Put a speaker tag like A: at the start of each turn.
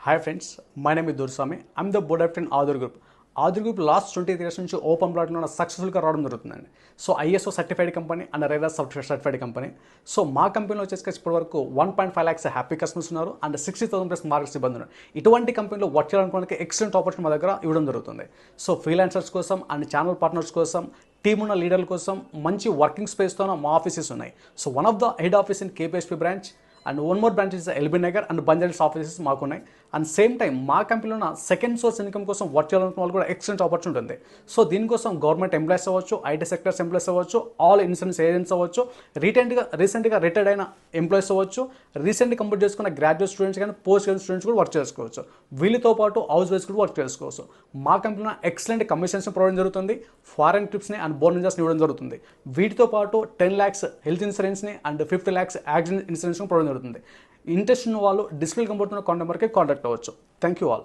A: Hi friends, my name is Durswami. I'm the board of Aadhar Group. Aadhar group last 20 years నుంచి open ప్లాట్లో సక్సెస్ఫుల్గా రావడం జరుగుతుందండి. So ISO certified company and RERA certified company. So మా కంపెనీలో వచ్చేసి ఇప్పటి వరకు 1.5 lakhs హ్యాపీ కస్టమర్స్ ఉన్నారు అండ్ 60,000+ మార్కెట్ సిబ్బంది ఉన్నారు. ఇటువంటి కంపెనీలో వర్క్ చేయాలనుకోవడానికి ఎక్సలెంట్ ఆపర్చునిటీ మా దగ్గర ఇవ్వడం జరుగుతుంది. సో ఫ్రీలాన్సర్స్ కోసం అండ్ ఛానల్ పార్ట్నర్స్ కోసం టీమ్ ఉన్న లీడర్ల కోసం మంచి వర్కింగ్ స్పేస్తో మా ఆఫీసెస్ ఉన్నాయి. So one of the head office in KPHP branch and one more branch is LB Nagar and బంజారాస్ offices మాకు ఉన్నాయి. అండ్ సేమ్ టైం మా కంపెనీలో ఉన్న సెకండ్ సోర్స్ ఇన్కమ్ కోసం వర్క్ చేయాలనుకున్న వాళ్ళు కూడా ఎక్సలెంట్ ఆపర్చునిటీ ఉంది. సో దీనికోసం గవర్నమెంట్ ఎంప్లాయీస్ అవ్వచ్చు, ఐటీ సెక్టర్స్ ఎంప్లాయీస్ అవ్వచ్చు, ఆల్ ఇన్సూరెన్స్ ఏజెంట్స్ అవ్వచ్చు, రీసెంట్గా రిటైర్డ్ అయిన ఎంప్లాయీస్ అవ్వచ్చు, రీసెంట్గా కంప్లీట్ చేసుకున్న గ్రాడ్యుయేట్ స్టూడెంట్స్ కానీ పోస్ట్ గ్రాడ్యుయేట్ స్టూడెంట్స్ కూడా వర్క్ చేసుకోవచ్చు. వీళ్ళతో పాటు హౌస్ వైఫ్స్ కూడా వర్క్ చేసుకోవచ్చు. మా కంపెనీలో ఎక్సలెంట్ కమిషన్స్ ప్రొవైడ్ జరుగుతుంది, ఫారెన్ ట్రిప్స్ని అండ్ బోనసెస్ని ఇవ్వడం జరుగుతుంది. వీటితో పాటు 10 lakhs హెల్త్ ఇన్సూరెన్స్ని అండ్ 50 lakhs యాక్సిడెంట్ ఇన్సూరెన్స్ని ప్రొవైడ్ జరుగుతుంది. ఇంట్రెస్ట్ ఉన్న వాళ్ళు డిస్ప్లే కనబడుతున్న కాంటాక్ట్ నెంబర్కి కాంటాక్ట్ అవ్వచ్చు. Thank you all.